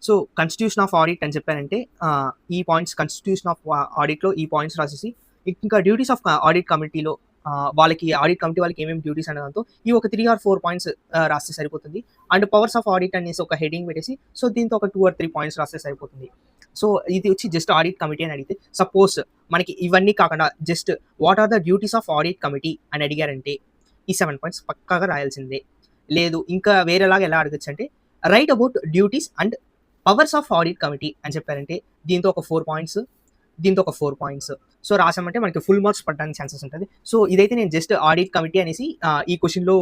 So constitution of audit అని చెప్పారంటే ఈ పాయింట్స్ కాన్స్టిట్యూషన్ ఆఫ్ ఆడిట్లో ఈ పాయింట్స్ రాసేసి ఇంకా డ్యూటీస్ ఆఫ్ ఆడిట్ కమిటీలో వాళ్ళకి ఆడిట్ కమిటీ వాళ్ళకి ఏమేమి డ్యూటీస్ అనే దాంతో ఈ ఒక 3 or 4 పాయింట్స్ రాస్తే సరిపోతుంది. అండ్ పవర్స్ ఆఫ్ ఆడిట్ అనేసి ఒక హెడింగ్ పెట్టేసి సో దీంతో ఒక 2 or 3 పాయింట్స్ రాస్తే సరిపోతుంది. సో ఇది వచ్చి జస్ట్ ఆడిట్ కమిటీ అని అడిగితే సపోజ్ మనకి ఇవన్నీ కాకుండా just what are the duties of audit committee అని అడిగారంటే ఈ 7 పాయింట్స్ పక్కాగా రాయాల్సిందే. లేదు ఇంకా వేరేలాగా ఎలా అడగచ్చు అంటే write about duties and powers of audit committee అని చెప్పారంటే దీంతో ఒక 4 పాయింట్స్, దీంతో ఒక 4 పాయింట్స్. సో రాసామంటే మనకి ఫుల్ మార్క్స్ పడడానికి ఛాన్సెస్ ఉంటుంది. సో ఇదైతే నేను జస్ట్ ఆడిట్ కమిటీ అనేసి ఈ క్వశ్చన్లో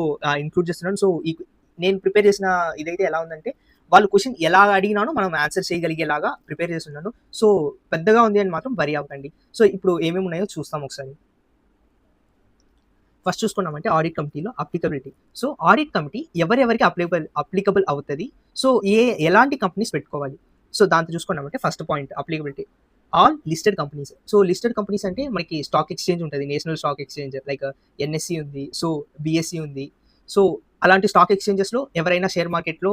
ఇంక్లూడ్ చేస్తున్నాను. సో ఈ నేను ప్రిపేర్ చేసిన ఇదైతే ఎలా ఉందంటే వాళ్ళు క్వశ్చన్ ఎలా అడిగినానో మనం ఆన్సర్ చేయగలిగేలాగా ప్రిపేర్ చేస్తున్నాను. సో పెద్దగా ఉంది అని మాత్రం వరి అవ్వకండి. సో ఇప్పుడు ఏమేమి ఉన్నాయో చూస్తాం ఒకసారి. ఫస్ట్ చూసుకున్నామంటే ఆడిట్ కమిటీలో అప్లికబిలిటీ. సో ఆడిట్ కమిటీ ఎవరెవరికి అప్లికబుల్ అవుతుంది, సో ఎలాంటి కంపెనీస్ పెట్టుకోవాలి. సో దాంతో చూసుకున్నామంటే first point applicability all listed companies. So listed companies అంటే మనకి స్టాక్ ఎక్స్చేంజ్ ఉంటుంది, national stock exchange like NSC ఉంది, సో బిఎస్సి ఉంది. సో అలాంటి స్టాక్ ఎక్స్చేంజెస్లో ఎవరైనా షేర్ మార్కెట్లో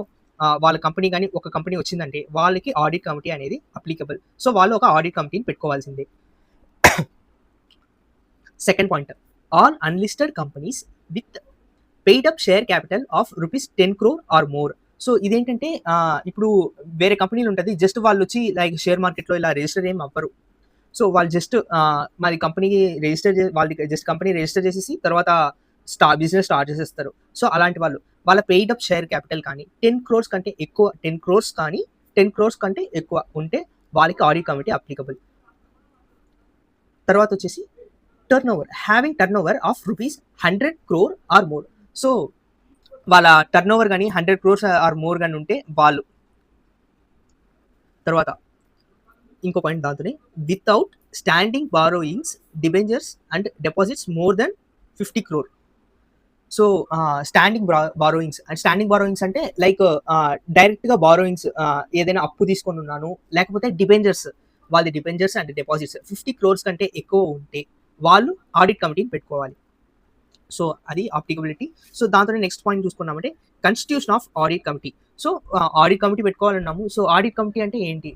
వాళ్ళ కంపెనీ కానీ ఒక కంపెనీ వచ్చిందంటే వాళ్ళకి ఆడిట్ కమిటీ అనేది అప్లికబుల్. సో వాళ్ళు ఒక ఆడిట్ కమిటీని పెట్టుకోవాల్సిందే. Second point all unlisted companies with paid up share capital of ₹10 crore or more. So ఇదేంటంటే ఇప్పుడు వేరే కంపెనీలు ఉంటుంది, జస్ట్ వాళ్ళు వచ్చి లైక్ షేర్ మార్కెట్లో ఇలా రిజిస్టర్ ఏం అవ్వరు. సో వాళ్ళు జస్ట్ మరి కంపెనీకి వాళ్ళకి జస్ట్ కంపెనీ రిజిస్టర్ చేసేసి తర్వాత బిజినెస్ స్టార్ట్ చేసేస్తారు. సో అలాంటి వాళ్ళ పెయిడ్ అప్ షేర్ క్యాపిటల్ కానీ 10 crores కంటే ఎక్కువ 10 crores కానీ 10 crores కంటే ఎక్కువ ఉంటే వాళ్ళకి ఆడిట్ కమిటీ అప్లికబుల్. తర్వాత వచ్చేసి turnover having turnover of ₹100 crore or more. So వాళ్ళ టర్నోవర్ కానీ 100 crores ఆర్ మోర్ కానీ ఉంటే వాళ్ళు. తర్వాత ఇంకో పాయింట్ దాంతోనే without standing borrowings debentures and deposits more than 50 crore. So standing borrowings అంటే లైక్ డైరెక్ట్గా బారోయింగ్స్ ఏదైనా అప్పు తీసుకొని ఉన్నాను, లేకపోతే డిబెంచర్స్ వాళ్ళ డిబెంచర్స్ అండ్ డిపాజిట్స్ 50 crores కంటే ఎక్కువ ఉంటే వాళ్ళు ఆడిట్ కమిటీని పెట్టుకోవాలి. సో అది అప్లికబిలిటీ. సో దాంతో నెక్స్ట్ పాయింట్ చూసుకున్నామంటే constitution of audit committee. So audit committee పెట్టుకోవాలన్నాము. సో ఆడిట్ కమిటీ అంటే ఏంటి,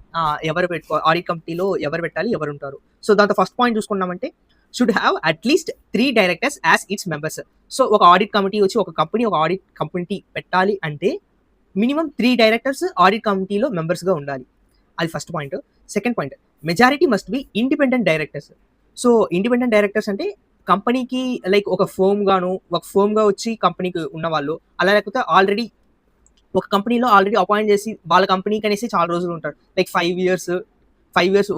ఎవరు పెట్టుకోవాలి, ఆడిట్ కమిటీలో ఎవరు పెట్టాలి, ఎవరు ఉంటారు. సో దాంతో ఫస్ట్ పాయింట్ చూసుకున్నామంటే should have at least 3 directors as its members. So ఒక ఆడిట్ కమిటీ వచ్చి ఒక ఆడిట్ కమిటీ పెట్టాలి అంటే మినిమం 3 directors ఆడిట్ కమిటీలో మెంబర్స్గా ఉండాలి. అది first point. Second point majority must be independent directors. So independent directors అంటే కంపెనీకి లైక్ ఒక ఫర్మ్గా వచ్చి కంపెనీకి ఉన్న వాళ్ళు, అలా లేకపోతే ఆల్రెడీ ఒక కంపెనీలో ఆల్రెడీ అపాయింట్ చేసి వాళ్ళ కంపెనీకి అనేసి చాలా రోజులు ఉంటారు, లైక్ 5 years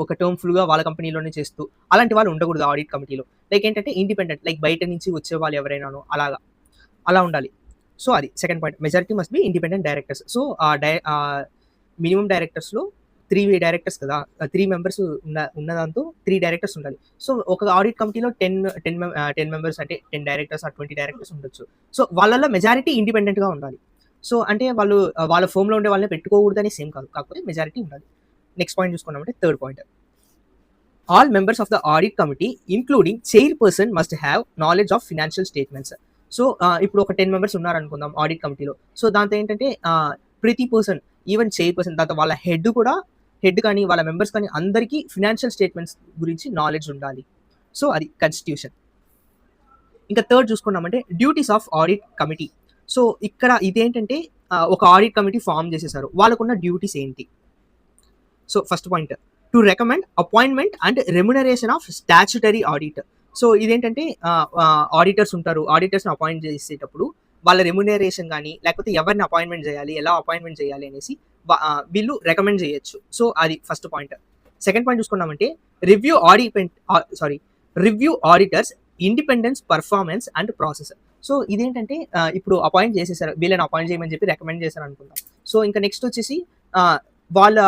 ఒక టర్మ్ ఫుల్గా వాళ్ళ కంపెనీలోనే చేస్తూ అలాంటి వాళ్ళు ఉండకూడదు ఆడిట్ కమిటీలో. లైక్ ఏంటంటే ఇండిపెండెంట్, లైక్ బయట నుంచి వచ్చే వాళ్ళు ఎవరైనానో అలా ఉండాలి. సో అది second point, majority must be independent directors. So minimum డైరెక్టర్స్లో 3 directors కదా, 3 members ఉన్నదాంతో 3 directors ఉండాలి. సో ఒక ఆడిట్ కమిటీలో 10 members అంటే 10 directors ఆర్ 20 directors ఉండొచ్చు. సో వాళ్ళలో మెజారిటీ ఇండిపెండెంట్గా ఉండాలి. సో అంటే వాళ్ళు వాళ్ళ ఫోమ్లో ఉండే వాళ్ళని పెట్టుకోకూడదని సేమ్ కాదు, కాకపోతే మెజారిటీ ఉండాలి. నెక్స్ట్ పాయింట్ చూసుకున్నామంటే third point all members of the audit committee including chairperson must have knowledge of financial statements. So ఇప్పుడు ఒక 10 members ఉన్నారనుకుందాం ఆడిట్ కమిటీలో. సో దాంతో ఏంటంటే ప్రతి పర్సన్, ఈవెన్ చైర్పర్సన్, దాంతో వాళ్ళ హెడ్ కానీ వాళ్ళ మెంబర్స్ కానీ అందరికీ ఫినాన్షియల్ స్టేట్మెంట్స్ గురించి నాలెడ్జ్ ఉండాలి. సో అది కాన్స్టిట్యూషన్. ఇంకా థర్డ్ చూసుకున్నామంటే duties of audit committee. So ఇక్కడ ఇదేంటంటే ఒక ఆడిట్ కమిటీ ఫామ్ చేసేసారు, వాళ్ళకున్న డ్యూటీస్ ఏంటి. So first point to recommend appointment and remuneration of statutory audit. So ఇదేంటంటే ఆడిటర్స్ ఉంటారు, ఆడిటర్స్ని అపాయింట్ చేసేటప్పుడు వాళ్ళ రెమ్యునరేషన్ కానీ లేకపోతే ఎవరిని అపాయింట్మెంట్ చేయాలి, ఎలా అపాయింట్మెంట్ చేయాలి అనేసి వీళ్ళు రికమెండ్ చేయొచ్చు. సో అది ఫస్ట్ పాయింట్. సెకండ్ పాయింట్ చూసుకున్నామంటే review auditors independence, performance and process. So ఇదేంటంటే ఇప్పుడు అపాయింట్ చేసేసారు, వీళ్ళని అపాయింట్ చేయమని చెప్పి రికమెండ్ చేశారు అనుకుందాం. సో ఇంకా నెక్స్ట్ వచ్చేసి వాళ్ళ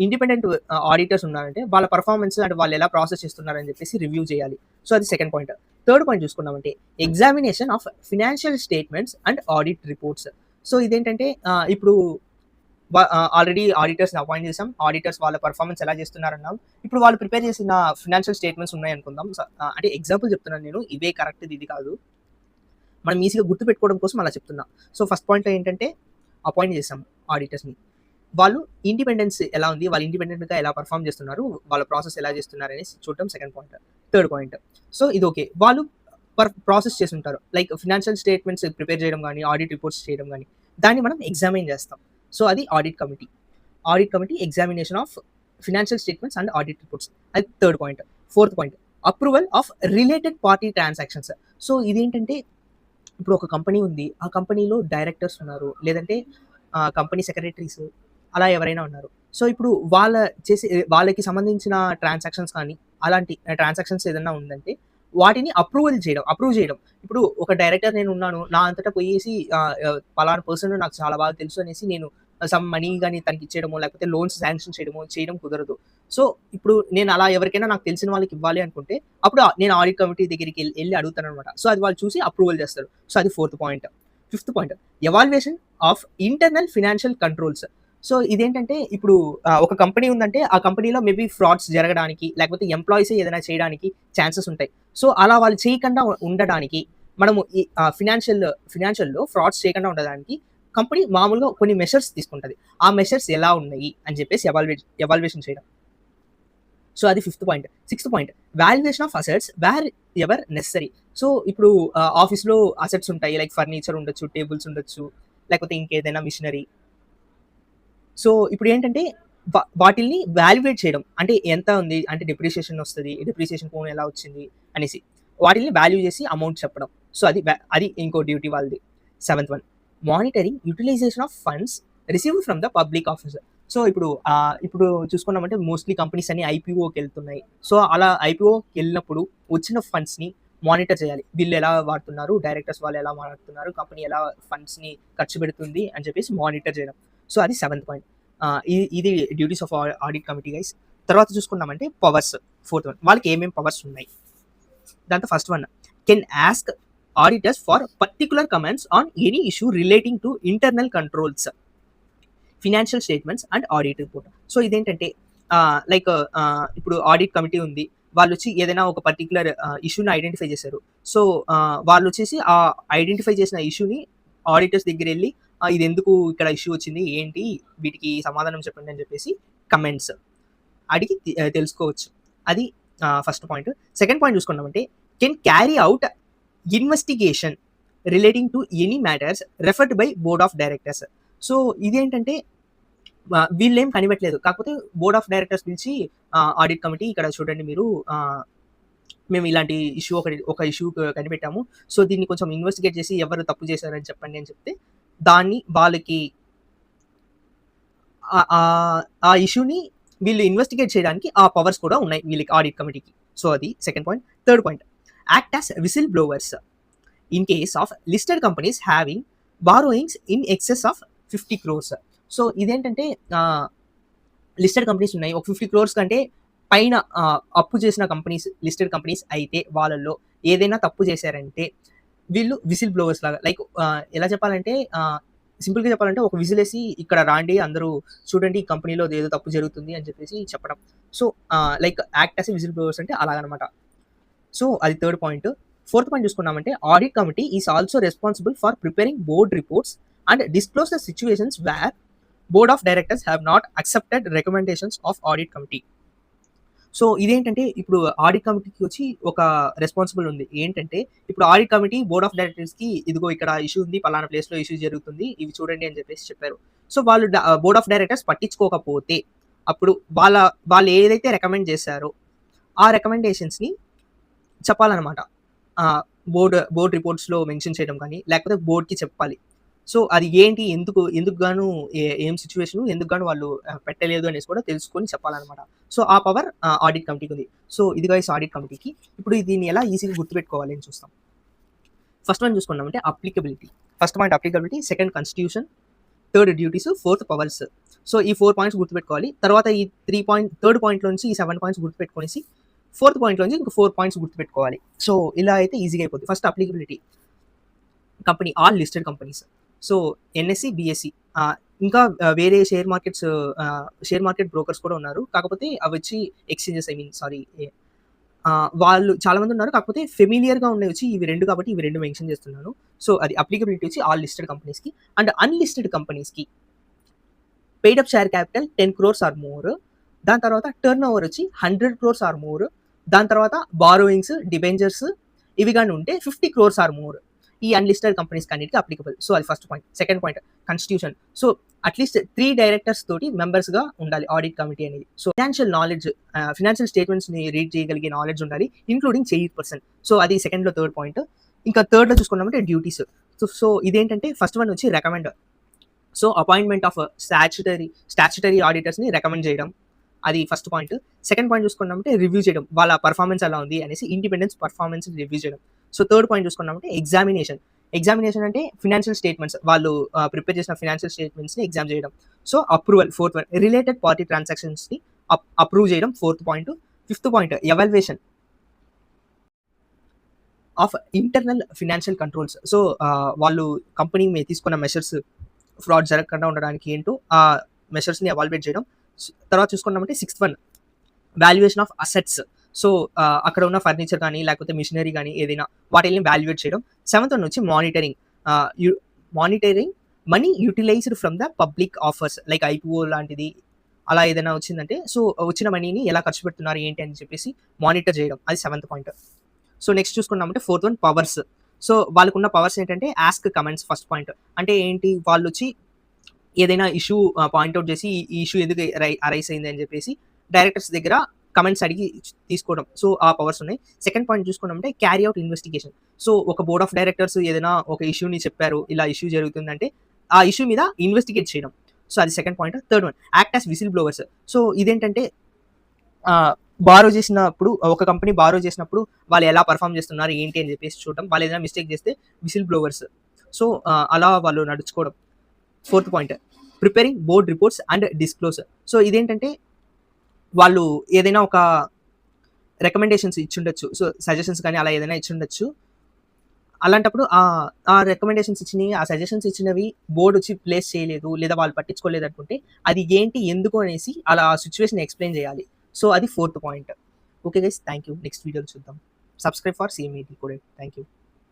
ఇండిపెండెంట్ ఆడిటర్స్ ఉన్నారంటే వాళ్ళ పర్ఫార్మెన్స్ అండ్ వాళ్ళు ఎలా ప్రాసెస్ చేస్తున్నారని చెప్పేసి రివ్యూ చేయాలి. సో అది సెకండ్ పాయింట్. థర్డ్ పాయింట్ చూసుకున్నామంటే examination of financial statements and audit reports. So ఇదేంటంటే ఇప్పుడు ఆల్రెడీ ఆడిటర్స్ని అపాయింట్ చేసాం, ఆడిటర్స్ వాళ్ళ పర్ఫార్మెన్స్ ఎలా చేస్తున్నారన్నాం, ఇప్పుడు వాళ్ళు ప్రిపేర్ చేసిన ఫినాన్షియల్ స్టేట్మెంట్స్ ఉన్నాయి అనుకుందాం. అంటే ఎగ్జాంపుల్ చెప్తున్నాను నేను, ఇవే కరెక్ట్ ఇది కాదు, మనం ఈజీగా గుర్తుపెట్టుకోవడం కోసం అలా చెప్తున్నా. సో ఫస్ట్ పాయింట్లో ఏంటంటే అపాయింట్ చేసాం ఆడిటర్స్ని, వాళ్ళు ఇండిపెండెన్స్ ఎలా ఉంది, వాళ్ళు ఇండిపెండెంట్‌గా ఎలా పెర్ఫార్మ్ చేస్తున్నారు, వాళ్ళ ప్రాసెస్ ఎలా చేస్తున్నారు అనేసి చూడటం second point. Third point, so ఇది ఓకే. వాళ్ళు ప్రాసెస్ చేసి ఉంటారు. లైక్ ఫినాన్షియల్ స్టేట్మెంట్స్ ప్రిపేర్ చేయడం గానీ, ఆడిట్ రిపోర్ట్స్ చేయడం గానీ, దాన్ని మనం ఎగ్జామిన్ చేస్తాం. సో అది audit committee. Audit committee examination of financial statements and audit reports. అది third point. Fourth point, approval of related party transactions. So ఇదేంటంటే ఇప్పుడు ఒక కంపెనీ ఉంది. ఆ కంపెనీలో డైరెక్టర్స్ ఉన్నారు. లేదంటే కంపెనీ సెక్రటరీస్ అలా ఎవరైనా ఉన్నారు. సో ఇప్పుడు వాళ్ళకి సంబంధించిన ట్రాన్సాక్షన్స్ కానీ, అలాంటి ట్రాన్సాక్షన్స్ ఏదన్నా ఉందంటే వాటిని అప్రూవ్ చేయడం. ఇప్పుడు ఒక డైరెక్టర్ నేనున్నాను. నా అంతటా పోయేసి పలానా పర్సన్ నాకు చాలా బాగా తెలుసు అనేసి నేను సమ్ మనీ గాని తనకిచ్చేయడమో, లేకపోతే లోన్స్ శాంక్షన్ చేయడం కుదరదు. సో ఇప్పుడు నేను అలా ఎవరికైనా నాకు తెలిసిన వాళ్ళకి ఇవ్వాలి అనుకుంటే, అప్పుడు నేను ఆడిట్ కమిటీ దగ్గరికి ఎళ్లి అడుగుతాననమాట. సో అది వాళ్ళు చూసి అప్రూవల్ చేస్తారు. సో అది fourth point. Fifth point, evaluation of internal financial controls. So ఇదేంటంటే ఇప్పుడు ఒక కంపెనీ ఉందంటే ఆ కంపెనీలో మేబీ ఫ్రాడ్స్ జరగడానికి, లేకపోతే ఎంప్లాయీసే ఏదైనా చేయడానికి ఛాన్సెస్ ఉంటాయి. సో అలా వాళ్ళు చేయకుండా ఉండడానికి మనము ఈ ఫినాన్షియల్‌లో ఫ్రాడ్స్ చేయకుండా ఉండడానికి కంపెనీ మామూలుగా కొన్ని మెషర్స్ తీసుకుంటది. ఆ మెషర్స్ ఎలా ఉన్నాయి అని చెప్పేసి ఎవాల్యుయేషన్ చేయడం. సో అది fifth point. Sixth point, valuation of assets wear ever necessary. So ఇప్పుడు ఆఫీస్‌లో అసెట్స్ ఉంటాయి. లైక్ ఫర్నిచర్ ఉండొచ్చు, టేబుల్స్ ఉండొచ్చు, లేకపోతే ఇంకేదైనా మిషనరీ. సో ఇప్పుడు ఏంటంటే వాటిల్ని వాల్యుయేట్ చేయడం. అంటే ఎంత ఉంది, అంటే డిప్రిసియేషన్ వస్తది. డిప్రిసియేషన్ పోను ఎలా వచ్చింది అనేసి. వాటిల్ని వాల్యూ చేసి అమౌంట్ చెప్పడం. సో అది ఇంకో డ్యూటీ వాళ్ళది. Seventh one, monitoring utilisation of funds received from the public officer. So ఇప్పుడు చూసుకున్నామంటే మోస్ట్‌లీ కంపెనీస్ అన్ని ఐపీఓకెళ్తున్నాయి. సో అలా ఐపీఓకెళ్ళినప్పుడు వచ్చిన ఫండ్స్‌ని మానిటర్ చేయాలి. వీళ్ళు ఎలా వాడుతున్నారు, డైరెక్టర్స్ వాళ్ళు ఎలా వాడుతున్నారు, కంపెనీ ఎలా ఫండ్స్‌ని ఖర్చు పెడుతుంది అని చెప్పేసి మానిటర్ చేయడం. సో అది సెవెంత్ పాయింట్. ఇది duties of audit committee guys. తర్వాత చూసుకున్నామంటే పవర్స్, ఫోర్త్ వన్. వాళ్ళకి ఏమేం పవర్స్ ఉన్నాయి. దాంట్లో first one, can ask auditors for particular comments on any issue relating to internal controls, financial statements and audit report. So ఇదేంటంటే like ఇప్పుడు audit committee ఉంది. వాళ్ళు వచ్చి ఏదైనా ఒక పర్టిక్యులర్ ఇష్యూని ఐడెంటిఫై చేశారు. సో వాళ్ళు వచ్చేసి ఆ ఐడెంటిఫై చేసిన ఇష్యూని ఆడిటర్స్ దగ్గర వెళ్ళి ఇది ఎందుకు ఇక్కడ ఇష్యూ వచ్చింది, ఏంటి, వీటికి సమాధానం చెప్పండి అని చెప్పేసి కమెంట్స్ అడిగి తెలుసుకోవచ్చు. అది ఫస్ట్ పాయింట్. సెకండ్ పాయింట్ చూసుకున్నామంటే can carry out investigation relating to any matters referred by board of directors. So ఇదేంటంటే వీళ్ళేం కనిపెట్టలేదు. కాకపోతే బోర్డ్ ఆఫ్ డైరెక్టర్స్ పిలిచి ఆడిట్ కమిటీ ఇక్కడ చూడండి మీరు, మేము ఇలాంటి ఒక ఇష్యూ కనిపెట్టాము. సో దీన్ని కొంచెం ఇన్వెస్టిగేట్ చేసి ఎవరు తప్పు చేశారని చెప్పండి అని చెప్తే దాన్ని వాళ్ళకి ఆ ఇష్యూని వీళ్ళు ఇన్వెస్టిగేట్ చేయడానికి ఆ పవర్స్ కూడా ఉన్నాయి వీళ్ళకి, ఆడిట్ కమిటీకి. సో అది second point. Third point, act as whistle blowers in case of listed companies having borrowings in excess of 50 crores. So ఇదేంటంటే లిస్టెడ్ కంపెనీస్ ఉన్నాయి. ఒక 50 crores కంటే పైన అప్పు చేసిన కంపెనీస్, లిస్టెడ్ కంపెనీస్ అయితే వాళ్ళల్లో ఏదైనా తప్పు చేశారంటే వీళ్ళు విసిల్ బ్లోవర్స్ లాగా. లైక్ ఎలా చెప్పాలంటే సింపుల్‌గా చెప్పాలంటే ఒక విజిల్ వేసి ఇక్కడ రాండి అందరూ చూడండి ఈ కంపెనీలో ఏదో తప్పు జరుగుతుంది అని చెప్పేసి చెప్పడం. So like act as a whistle blowers అంటే అలాగనమాట. సో అది థర్డ్ పాయింట్. ఫోర్త్ పాయింట్ చూసుకున్నామంటే audit committee is also responsible for preparing board reports and disclose the situations where board of directors have not accepted recommendations of audit committee. So ఇదేంటంటే ఇప్పుడు audit కమిటీకి వచ్చి ఒక responsible ఉంది. ఏంటంటే ఇప్పుడు audit committee board of డైరెక్టర్స్‌కి ఇదిగో ఇక్కడ ఇష్యూ ఉంది, పలానా ప్లేస్‌లో ఇష్యూ జరుగుతుంది, ఇవి చూడండి అని చెప్పేసి చెప్పారు. సో వాళ్ళు బోర్డ్ ఆఫ్ డైరెక్టర్స్ పట్టించుకోకపోతే అప్పుడు వాళ్ళు ఏదైతే రికమెండ్ చేశారో ఆ రికమెండేషన్స్‌ని చెప్పాలనమాట. బోర్డ్ రిపోర్ట్స్‌లో మెన్షన్ చేయడం కానీ, లేకపోతే బోర్డ్‌కి చెప్పాలి. సో అది ఏంటి, ఎందుకు గాను ఏం సిట్యుయేషను, ఎందుకు గాను వాళ్ళు పెట్టలేదు అనేసి కూడా తెలుసుకొని చెప్పాలనమాట. సో ఆ పవర్ ఆడిట్ కమిటీకి ఉంది. సో ఇది గైస్ ఆడిట్ కమిటీకి. ఇప్పుడు దీన్ని ఎలా ఈజీగా గుర్తుపెట్టుకోవాలి అని చూస్తాం. ఫస్ట్ వన్ చూసుకున్నామంటే applicability. First point applicability, second constitution, third duties, fourth powers. So ఈ 4 పాయింట్స్ గుర్తుపెట్టుకోవాలి. తర్వాత ఈ థర్డ్ పాయింట్ నుంచి ఈ 7 పాయింట్స్ గుర్తుపెట్టుకొనేసి ఫోర్త్ పాయింట్ నుంచి ఇంకో 4 పాయింట్స్ గుర్తుపెట్టుకోవాలి. సో ఇలా అయితే ఈజీగా అయిపోద్ది. First applicability, company all listed companies. So NSE, BSE, ఇంకా వేరే షేర్ మార్కెట్ బ్రోకర్స్ కూడా ఉన్నారు. కాకపోతే అవి వచ్చి ఎక్స్చేంజెస్, వాళ్ళు చాలా మంది ఉన్నారు. కాకపోతే ఫెమిలియర్‌గా ఉండేవి వచ్చి ఇవి 2 కాబట్టి ఇవి 2 మెన్షన్ చేస్తున్నాను. సో అది అప్లికబిలిటీ వచ్చి ఆల్ లిస్టెడ్ కంపెనీస్‌కి. అండ్ అన్‌లిస్టెడ్ కంపెనీస్‌కి paid up share capital 10 crores or more, దాని తర్వాత టర్న్ ఓవర్ వచ్చి 100 crores ఆర్ మోర్, దాని తర్వాత బారోయింగ్స్, డిబెంచర్స్ ఇవి కానీ ఉంటే 50 crores ఆర్ మోర్. ఈ అన్లిస్టెడ్ కంపెనీస్ అన్నిటికీ అప్లికబుల్. సో అది first point. Second point constitution. So at least 3 directors తోటి మెంబర్స్గా ఉండాలి ఆడిట్ కమిటీ అనేది. సో ఫైనాన్షియల్ నాలెడ్జ్, ఫైనాన్షియల్ స్టేట్మెంట్స్ని రీడ్ చేయగలిగే నాలెడ్జ్ ఉండాలి, ఇంక్లూడింగ్ చైర్పర్సన్. సో అది సెకండ్లో థర్డ్ పాయింట్. ఇంకా థర్డ్లో చూసుకున్నామంటే డ్యూటీస్. సో ఇదేంటంటే ఫస్ట్ వన్ వచ్చి recommend. So appointment of statutory ఆడిటర్స్ని రికమెండ్ చేయడం, అది ఫస్ట్ పాయింట్. సెకండ్ పాయింట్ చూసుకున్నామంటే రివ్యూ చేయడం, వాళ్ళ పర్ఫార్మెన్స్ ఎలా ఉంది అనేసి ఇండిపెండెన్స్ పర్ఫార్మెన్స్ రివ్యూ చేయడం. సో థర్డ్ పాయింట్ చూసుకున్నామంటే ఎగ్జామినేషన్ అంటే ఫినాన్షియల్ స్టేట్మెంట్స్, వాళ్ళు ప్రిపేర్ చేసిన ఫినాన్షియల్ స్టేట్మెంట్స్ని ఎగ్జామ్ చేయడం. So approval fourth one. Related party ట్రాన్సాక్షన్స్ని అప్రూవ్ చేయడం fourth point. Fifth point evaluation of internal financial controls. So వాళ్ళు కంపెనీ మీద తీసుకున్న మెషర్స్ ఫ్రాడ్ జరగకుండా ఉండడానికి ఏంటో ఆ మెషర్స్ని ఎవాల్యుయేట్ చేయడం. తర్వాత చూసుకున్నామంటే sixth one valuation of assets. So అక్కడ ఉన్న ఫర్నిచర్ కానీ లేకపోతే మిషనరీ కానీ ఏదైనా వాటిని వాల్యుయేట్ చేయడం. సెవెంత్ వన్ వచ్చి monitoring money utilised from the public offers like IPO లాంటిది అలా ఏదైనా వచ్చిందంటే సో వచ్చిన మనీని ఎలా ఖర్చు పెడుతున్నారు ఏంటి అని చెప్పేసి మానిటర్ చేయడం, అది సెవెంత్ పాయింట్. సో నెక్స్ట్ చూసుకున్నామంటే ఫోర్త్ వన్ పవర్స్. సో వాళ్ళకున్న పవర్స్ ఏంటంటే ఆస్క్ కమెంట్స్ ఫస్ట్ పాయింట్. అంటే ఏంటి, వాళ్ళు వచ్చి ఏదైనా ఇష్యూ పాయింట్అవుట్ చేసి ఈ ఇష్యూ ఎందుకు అరైజ్ అయింది అని చెప్పేసి డైరెక్టర్స్ దగ్గర కమెంట్స్ అడిగి తీసుకోవడం. సో ఆ పవర్స్ ఉన్నాయి. సెకండ్ పాయింట్ చూసుకున్నామంటే క్యారీ అవుట్ ఇన్వెస్టిగేషన్. సో ఒక బోర్డ్ ఆఫ్ డైరెక్టర్స్ ఏదైనా ఒక ఇష్యూని చెప్పారు, ఇలా ఇష్యూ జరుగుతుందంటే ఆ ఇష్యూ మీద ఇన్వెస్టిగేట్ చేయడం. సో అది second point. Third one act as whistle blowers. So ఇదేంటంటే బారో చేసినప్పుడు, ఒక కంపెనీ బారో చేసినప్పుడు వాళ్ళు ఎలా పర్ఫామ్ చేస్తున్నారు ఏంటి అని చెప్పేసి చూడడం, వాళ్ళు ఏదైనా మిస్టేక్ చేస్తే విసిల్ బ్లోవర్స్. సో అలా వాళ్ళు నడుచుకోవడం. Fourth point preparing board reports and disclose. So ఇదేంటంటే వాళ్ళు ఏదైనా ఒక రికమెండేషన్స్ ఇచ్చిండొచ్చు, సో సజెషన్స్ కానీ అలా ఏదైనా ఇచ్చిండొచ్చు. అలాంటప్పుడు ఆ రికమెండేషన్స్ ఇచ్చినవి, ఆ సజెషన్స్ ఇచ్చినవి బోర్డు వచ్చి ప్లేస్ చేయలేదు లేదా వాళ్ళు పట్టించుకోలేదు అనుకుంటే అది ఏంటి ఎందుకు అనేసి అలా సిచ్యువేషన్ ఎక్స్ప్లెయిన్ చేయాలి. సో అది fourth point. Okay guys, thank you. Next వీడియోలో చూద్దాం. Subscribe for CMAT coded. Thank you.